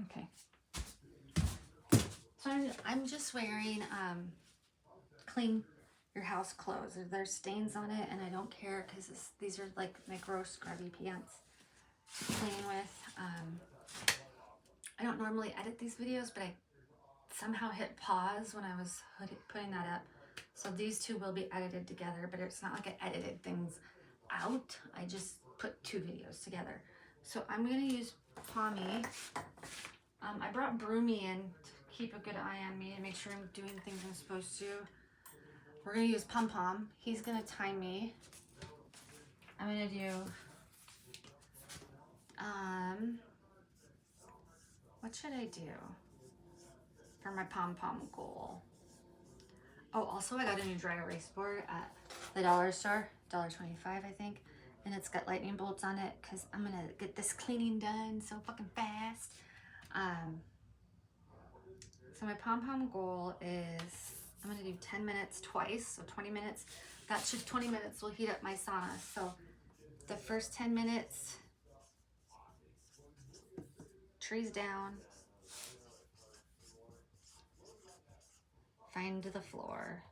Okay. So I'm just wearing clean your house clothes. There's stains on it, and I don't care because these are like my gross scrubby pants. Playing with. I don't normally edit these videos, but I somehow hit pause when I was putting that up. So these two will be edited together, but it's not like I edited things out. I just put two videos together. So I'm going to use Pommy. I brought Broomy in to keep a good eye on me and make sure I'm doing things I'm supposed to. We're going to use Pom Pom. He's going to time me. I'm going to do, what should I do for my Pom Pom goal? Oh, also I got a new dry erase board at the dollar store, $1.25 I think. And it's got lightning bolts on it because I'm going to get this cleaning done so fucking fast. So my Pom Pom goal is I'm going to do 10 minutes twice, so 20 minutes. That should 20 minutes will heat up my sauna. So the first 10 minutes, trees down, find the floor.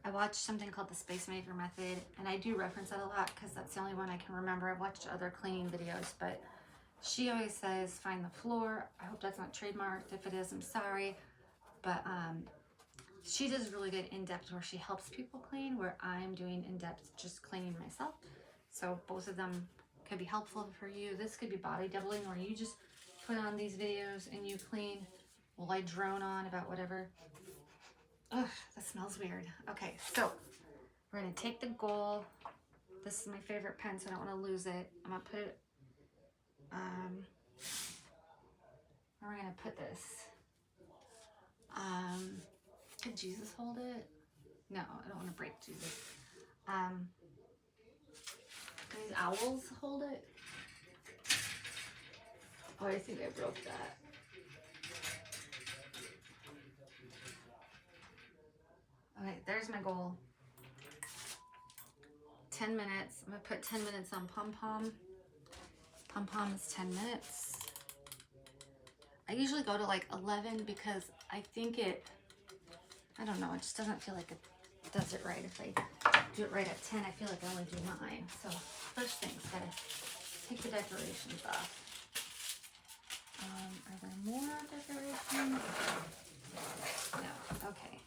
I watched something called the Space Maker Method, and I do reference that a lot because that's the only one I can remember. I've watched other cleaning videos, but she always says find the floor. I hope that's not trademarked. If it is, I'm sorry. But she does really good in-depth where she helps people clean, where I'm doing in-depth just cleaning myself. So both of them could be helpful for you. This could be body doubling, where you just put on these videos and you clean while I drone on about whatever. Ugh, that smells weird. Okay, so we're gonna take the goal. This is my favorite pen, so I don't want to lose it. I'm gonna put it, where am I gonna put this? Could Jesus hold it? No, I don't want to break Jesus. Can these owls hold it? Oh, I think I broke that. Okay, there's my goal. 10 minutes. I'm gonna put 10 minutes on Pom Pom. Pom Pom is 10 minutes. I usually go to like 11 because I think I don't know, it just doesn't feel like it does it right. If I do it right at 10, I feel like I only do 9. So first things, gotta take the decorations off. Are there more decorations? No, okay.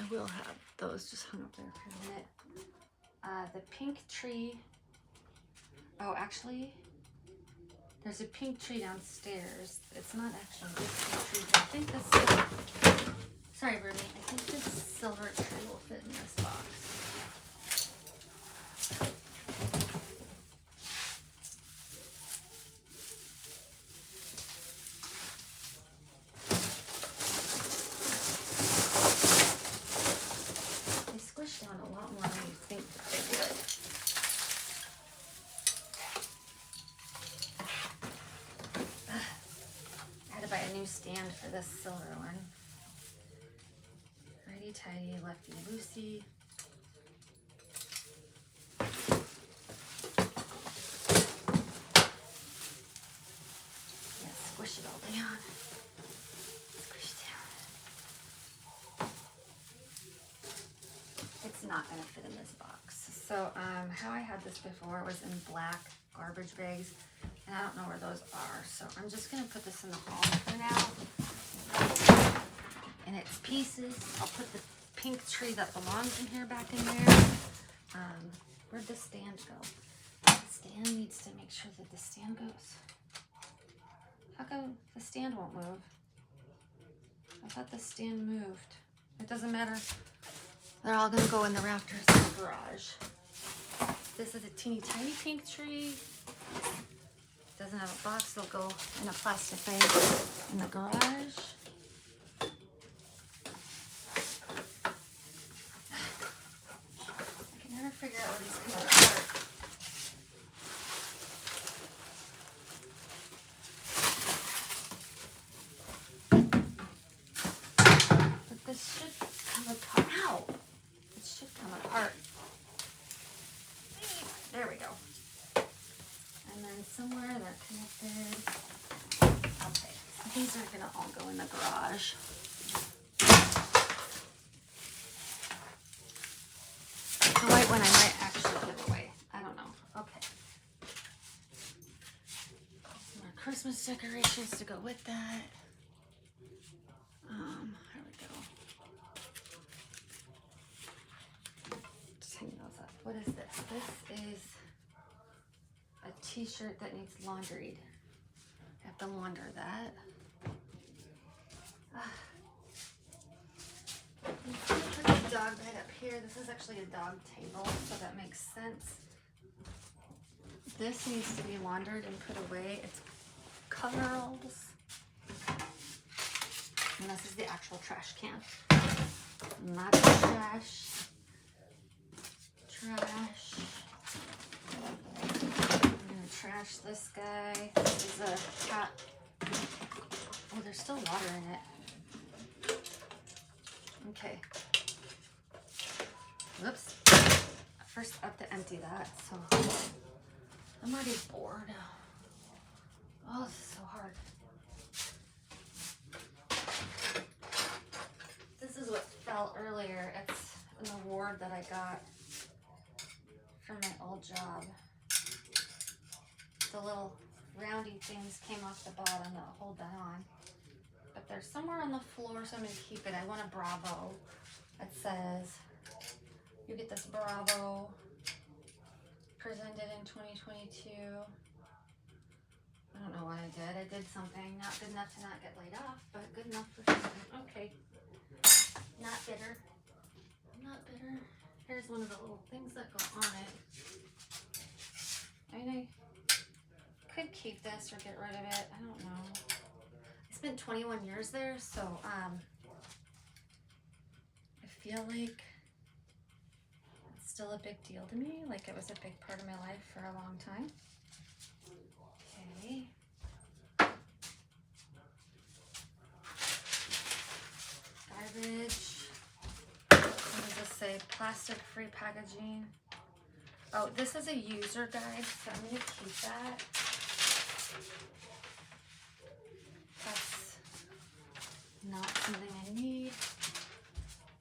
I will have those just hung up there for a minute. The pink tree. Oh, actually, there's a pink tree downstairs. It's not actually this pink tree, but I think this. Sorry, Ruby. I think this silver tree will fit in this box. Down a lot more than you think they would. I had to buy a new stand for this silver one. Righty tighty, lefty loosey. Yeah, squish it all down. Squish it down. It's not gonna fit in this box. So how I had this before was in black garbage bags, and I don't know where those are. So I'm just gonna put this in the hall for now. In its pieces. I'll put the pink tree that belongs in here back in there. Where'd the stand go? The stand needs to make sure that the stand goes. How come the stand won't move? I thought the stand moved. It doesn't matter. They're all gonna go in the rafters in the garage. This is a teeny tiny pink tree. Doesn't have a box, it'll go in a plastic bag in the garage. I can never figure out where these come apart. But this should come apart. Ow! It should come apart. connected. Okay, so these are gonna all go in the garage. The white one I might actually give away. I don't know. Okay. Some more Christmas decorations to go with that. Here we go. Just hang those up. What is this? This is a t-shirt that needs laundried. I have to launder that. Put the dog bed up here. This is actually a dog table, so that makes sense. This needs to be laundered and put away. It's coveralls. And this is the actual trash can. Not the trash. Trash. I'm gonna trash this guy. This is a cat. Oh, there's still water in it. Okay. Whoops. First I have to empty that, so I'm already bored. Oh, this is so hard. This is what fell earlier. It's an award that I got from my old job. The little roundy things came off the bottom that hold that on. But they're somewhere on the floor, so I'm going to keep it. I want a Bravo. It says, you get this Bravo presented in 2022. I don't know what I did. I did something not good enough to not get laid off, but good enough for something. Okay. Not bitter. Not bitter. Here's one of the little things that go on it. I mean, I could keep this or get rid of it. I don't know. I spent 21 years there, so I feel like it's still a big deal to me. Like it was a big part of my life for a long time. Okay. Garbage. What does this say? Plastic-free packaging. Oh, this is a user guide, so I'm going to keep that. That's not something I need.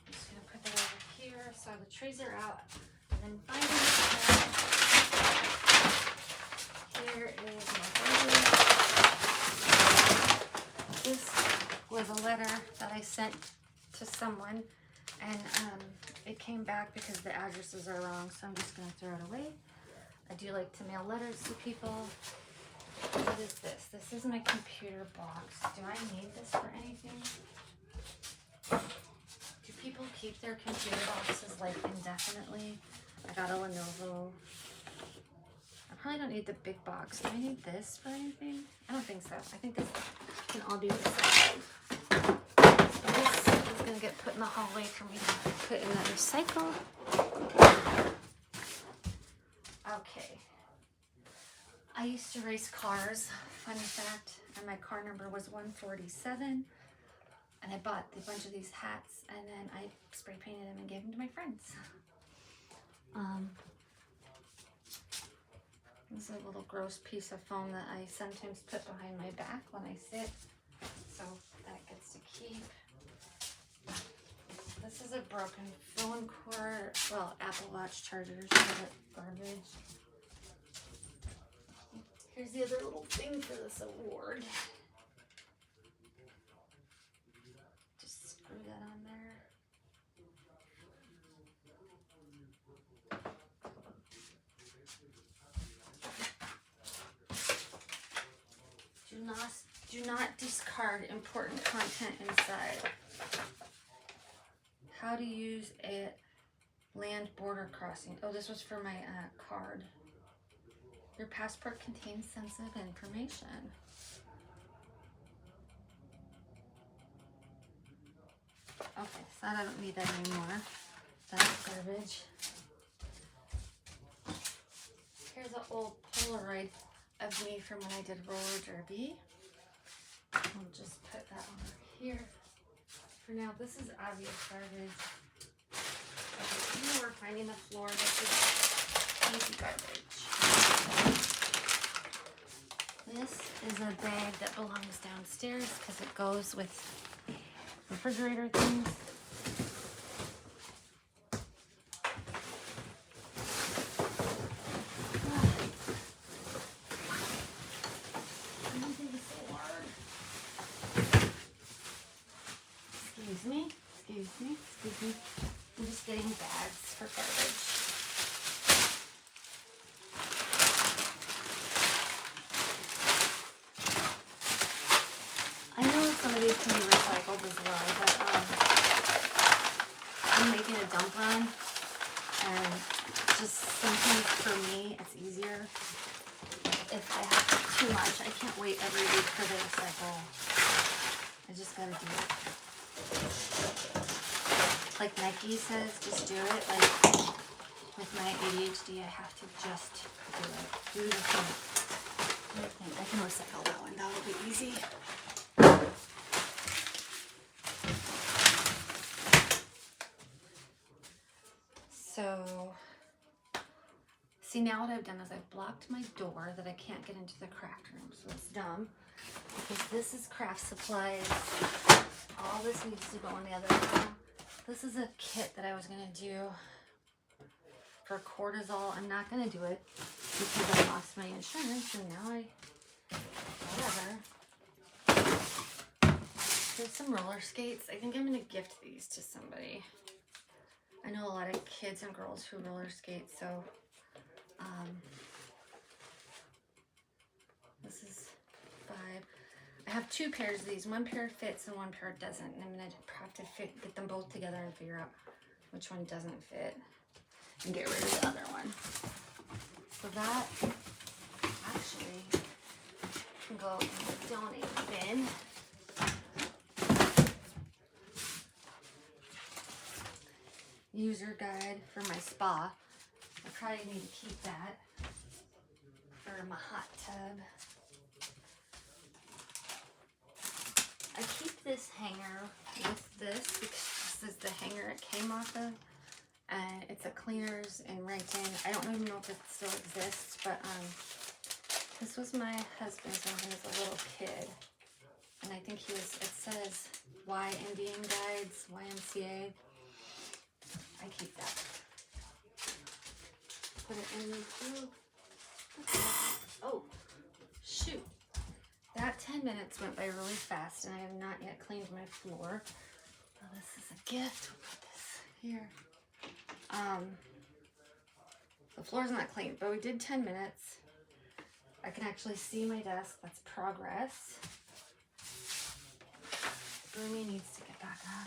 I'm just going to put that over here. So the trays are out. And then finally, here is my garbage. This was a letter that I sent to someone, and it came back because the addresses are wrong, so I'm just going to throw it away. I do like to mail letters to people. What is this? This is my computer box. Do I need this for anything? Do people keep their computer boxes like indefinitely? I got a Lenovo. I probably don't need the big box. Do I need this for anything? I don't think so. I think this can all be recycled. This is going to get put in the hallway for me to put in the recycle. Okay. I used to race cars, funny fact, and my car number was 147. And I bought a bunch of these hats, and then I spray painted them and gave them to my friends. This is a little gross piece of foam that I sometimes put behind my back when I sit, so that gets to keep. This is a broken phone cord, well, Apple Watch chargers, garbage. Here's the other little thing for this award. Just screw that on there. Do not discard important content inside. How to use a land border crossing. Oh, this was for my card. Your passport contains sensitive information. Okay, so I don't need that anymore. That's garbage. Here's an old Polaroid of me from when I did roller derby. I'll just put that over here. For now, this is obvious garbage. Okay, we're finding the floor. This is easy garbage. This bag that belongs downstairs because it goes with refrigerator things. Excuse me. I'm just getting bags for garbage. I know some of these can be recycled as well, but I'm making a dump run, and just sometimes for me it's easier if I have too much. I can't wait every week for the recycle. I just gotta do it. Like Nike says, just do it. Like with my ADHD, I have to just do it. Do the thing. I can recycle that one. That'll be easy. So, see, now what I've done is I've blocked my door that I can't get into the craft room. So it's dumb because this is craft supplies. All this needs to go in the other room. This is a kit that I was going to do for cortisol. I'm not going to do it because I lost my insurance and now whatever. There's some roller skates. I think I'm going to gift these to somebody. I know a lot of kids and girls who roller skate, so this is 5. I have 2 pairs of these. One pair fits and one pair doesn't. And I'm going to have to get them both together and figure out which one doesn't fit and get rid of the other one. So that actually can go in the donate bin. User guide for my spa. I probably need to keep that for my hot tub. I keep this hanger with this because this is the hanger it came off of, and it's a Cleaners in Renton. I don't even know if it still exists, but this was my husband's when he was a little kid, and I think it says Y Indian Guides, YMCA. I keep that. Put it in the thru. Oh, shoot. That 10 minutes went by really fast, and I have not yet cleaned my floor. Oh, this is a gift. We'll put this here. The floor's not clean, but we did 10 minutes. I can actually see my desk. That's progress. Broomy needs to get back up.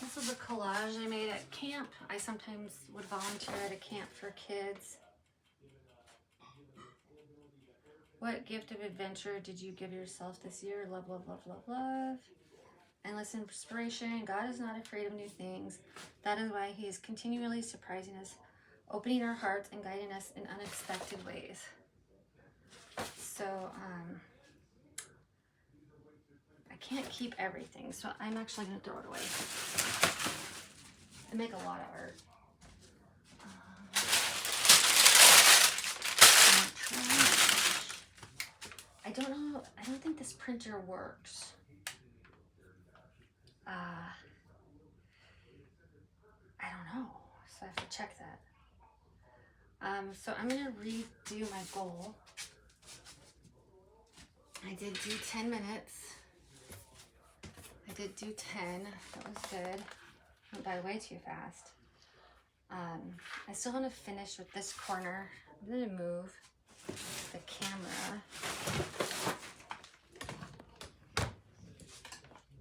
This was a collage I made at camp. I sometimes would volunteer at a camp for kids. What gift of adventure did you give yourself this year? Love, love, love, love, love. Endless inspiration. God is not afraid of new things. That is why he is continually surprising us, opening our hearts and guiding us in unexpected ways. So, I can't keep everything, so I'm actually going to throw it away. I make a lot of art. I don't know. I don't think this printer works. I don't know. So I have to check that. So I'm going to redo my goal. I did do 10 minutes. I did do 10. That was good. Went by way too fast. I still want to finish with this corner. I'm going to move the camera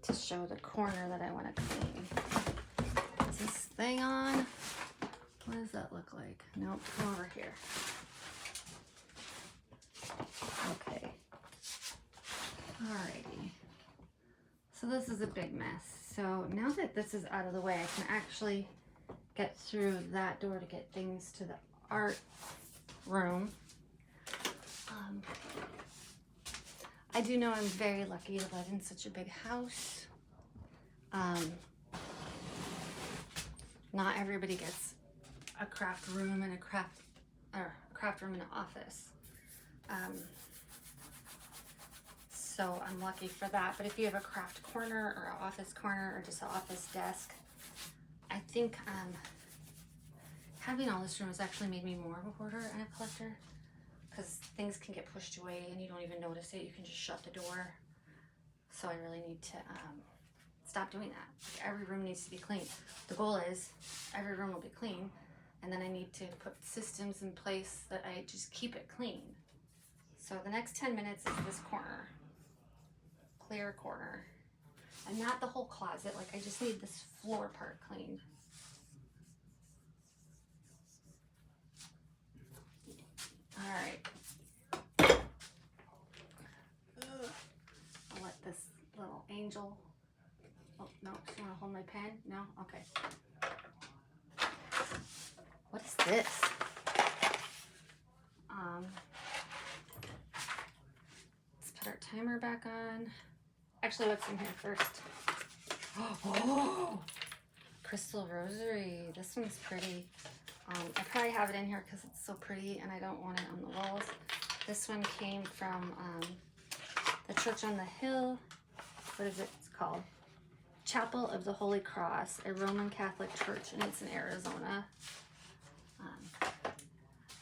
to show the corner that I want to clean. Is this thing on? What does that look like? Nope, come over here. Okay. Alrighty. So this is a big mess. So now that this is out of the way, I can actually get through that door to get things to the art room. I do know I'm very lucky to live in such a big house. Not everybody gets a craft room and a craft room and an office. So I'm lucky for that. But if you have a craft corner or an office corner or just an office desk, I think having all this room has actually made me more of a hoarder and a collector, because things can get pushed away and you don't even notice it. You can just shut the door. So I really need to stop doing that. Like, every room needs to be clean. The goal is every room will be clean, and then I need to put systems in place that I just keep it clean. So the next 10 minutes is this corner, clear corner, and not the whole closet. Like, I just need this floor part clean. All right. I'll let this little angel. Oh, no, you want to hold my pen? No? Okay. What is this? Let's put our timer back on. Actually, what's in here first? Oh, crystal rosary. This one's pretty. I probably have it in here because it's so pretty and I don't want it on the walls. This one came from the church on the hill. What is it? It's called Chapel of the Holy Cross, a Roman Catholic church, and it's in Arizona.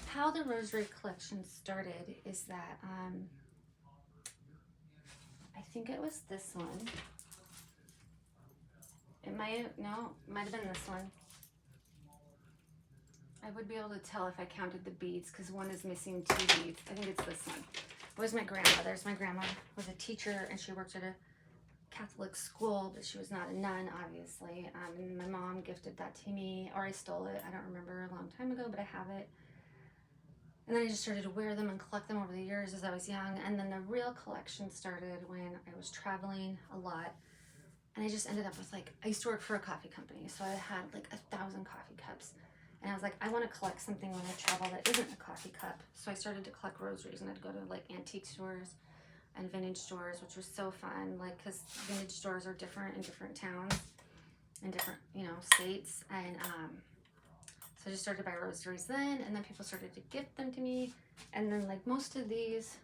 How the rosary collection started is that I think it was this one. It might have been this one. I would be able to tell if I counted the beads because one is missing 2 beads. I think it's this one. It was my grandmother's. My grandma was a teacher and she worked at a Catholic school, but she was not a nun, obviously. And my mom gifted that to me, or I stole it. I don't remember, a long time ago, but I have it. And then I just started to wear them and collect them over the years as I was young. And then the real collection started when I was traveling a lot. And I just ended up with, like, I used to work for a coffee company, so I had like 1,000 coffee cups. And I was like, I want to collect something when I travel that isn't a coffee cup. So I started to collect rosaries, and I'd go to like antique stores and vintage stores, which was so fun. Like, because vintage stores are different in different towns and different, states. And so I just started to buy rosaries then, and then people started to gift them to me. And then, like, most of these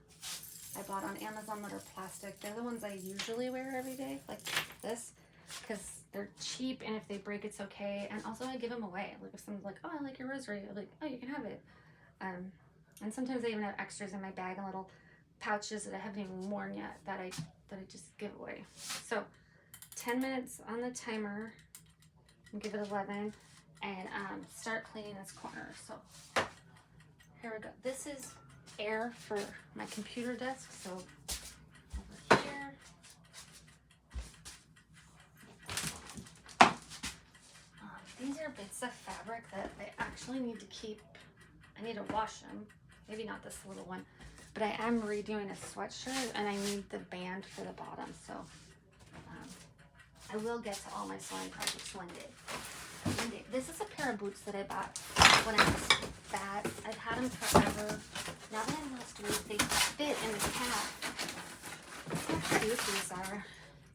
I bought on Amazon that are plastic. They're the ones I usually wear every day, like this, because they're cheap, and if they break, it's okay. And also I give them away. Like, if someone's like, oh, I like your rosary, I'm like, oh, you can have it. And sometimes I even have extras in my bag and little pouches that I haven't even worn yet that I just give away. So 10 minutes on the timer, and give it 11, and start cleaning this corner. So here we go. This is air for my computer desk. So over here. These are bits of fabric that I actually need to keep. I need to wash them. Maybe not this little one, but I am redoing a sweatshirt and I need the band for the bottom. So I will get to all my sewing projects one day. This is a pair of boots that I bought when I was fat. I've had them forever. Now that I lost weight, they fit in the calf. Look how cute these are.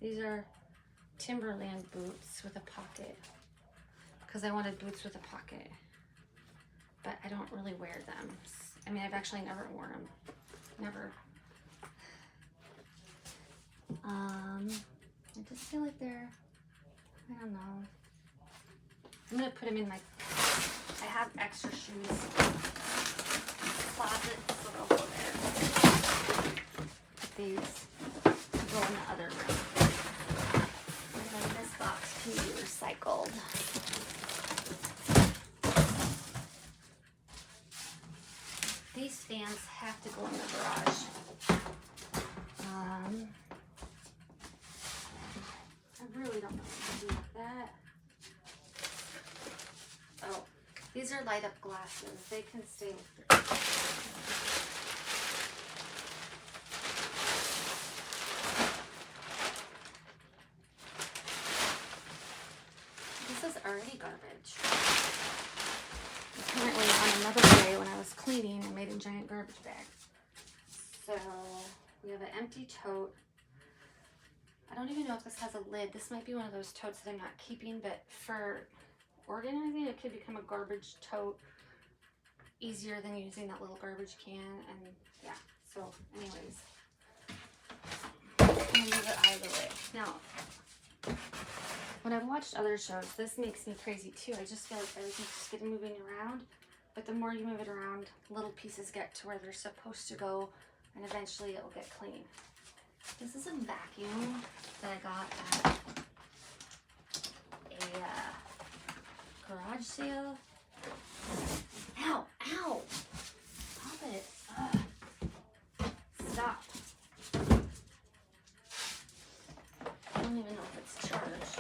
These are Timberland boots with a pocket, because I wanted boots with a pocket, but I don't really wear them. I mean, I've actually never worn them. Never. I just feel like they're, I don't know. I'm gonna put them in my, I have extra shoes closet, so they'll go there. Put these go in the other room. And then this box can be recycled. These fans have to go in the garage. I really don't know what to do with that. Oh, these are light up glasses. They can stay with the This is already garbage. Apparently on another day when I was cleaning, I made a giant garbage bag. So we have an empty tote. I don't even know if this has a lid. This might be one of those totes that I'm not keeping, but for organizing, it could become a garbage tote easier than using that little garbage can. And yeah, So anyways, I'm gonna move it out of the way. Now, when I've watched other shows, this makes me crazy too. I just feel like everything's just getting moving around. But the more you move it around, little pieces get to where they're supposed to go, and eventually it will get clean. This is a vacuum that I got at a garage sale. Ow, ow! Stop it. Ugh. Stop. I don't even know if it's charged.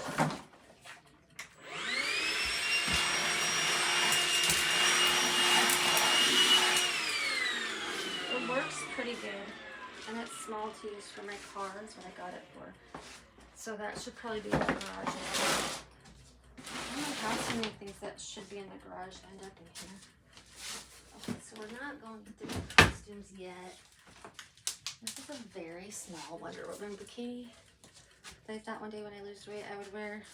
It works pretty good. And it's small to use for my car. That's what I got it for. So that should probably be in the garage. I don't know how so many things that should be in the garage end up in here. Okay, so we're not going to do costumes yet. This is a very small Wonder Woman bikini that I thought one day when I lose weight I would wear.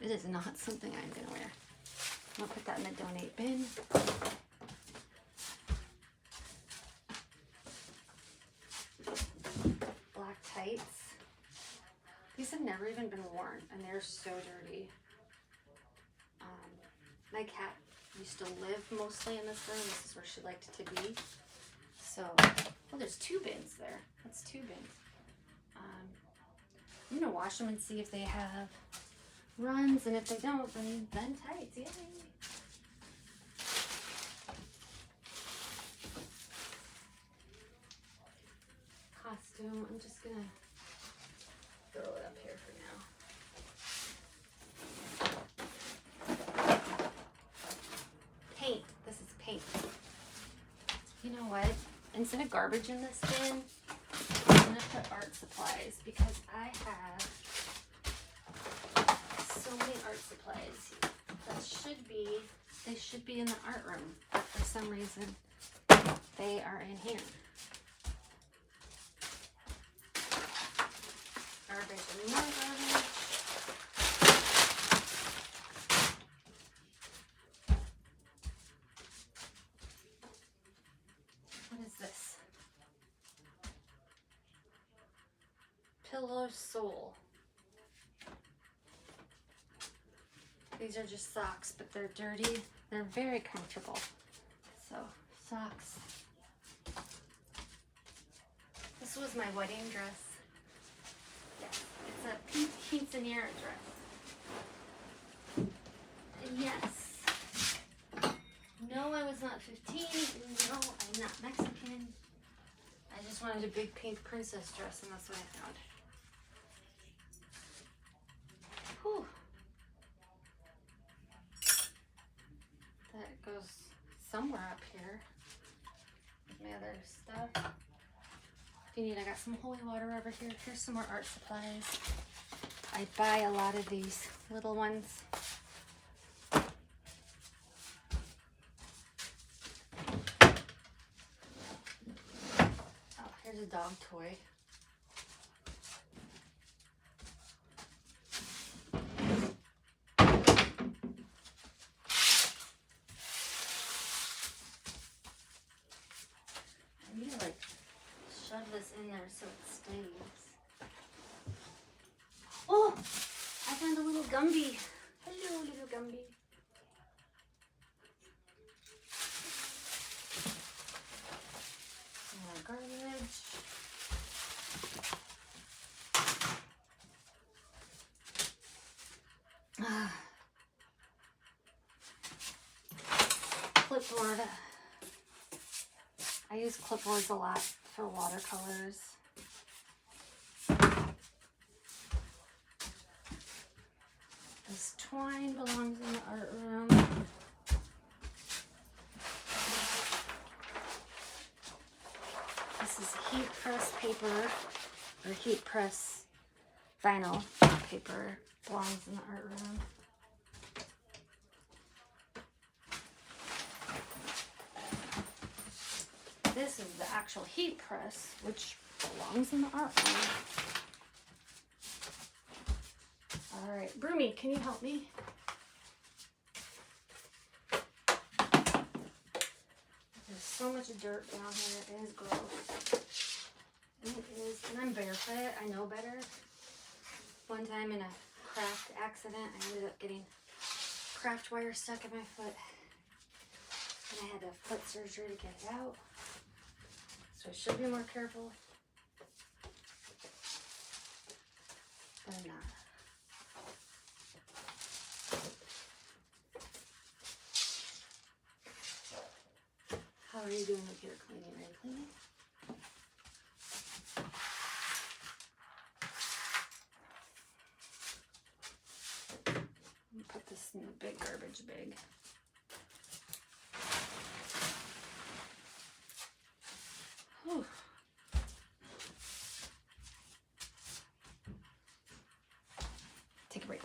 It is not something I'm going to wear. I'm going to put that in the donate bin. Black tights. These have never even been worn and they're so dirty. My cat used to live mostly in this room. This is where she liked to be. So, well, there's 2 bins there. That's 2 bins. I'm gonna wash them and see if they have runs, and if they don't, then tights. Yay! Costume. I'm just gonna throw it up here for now. Paint. This is paint. You know what? Instead of garbage in this bin, I'm gonna put art supplies because I have so many art supplies that they should be in the art room, but for some reason they are in here. Garbage and more garbage. What is this? Pillow Sole. These are just socks, but they're dirty. They're very comfortable. So, socks. This was my wedding dress. Yes, it's a pink quinceanera dress. And yes, no, I was not 15. No, I'm not Mexican. I just wanted a big pink princess dress, and that's what I found. Whew. That goes somewhere up here with my other stuff. If you need, I got some holy water over here. Here's some more art supplies. I buy a lot of these little ones. Oh, here's a dog toy. Shove this in there so it stays. Oh, I found a little Gumby. Hello, little Gumby. More garbage. Clipboard. I use clipboards a lot for watercolors. This twine belongs in the art room. This is heat press paper, or heat press vinyl paper, belongs in the art room. This is the actual heat press, which belongs in the art room. All right, Broomy, can you help me? This so much dirt down here. It is gross. It is, and I'm barefoot. I know better. One time in a craft accident, I ended up getting craft wire stuck in my foot. And I had to have foot surgery to get it out. So I should be more careful. But I'm not. How are you doing with your cleaning? Are you cleaning? I'm gonna put this in the big garbage bag. Whew. Take a break.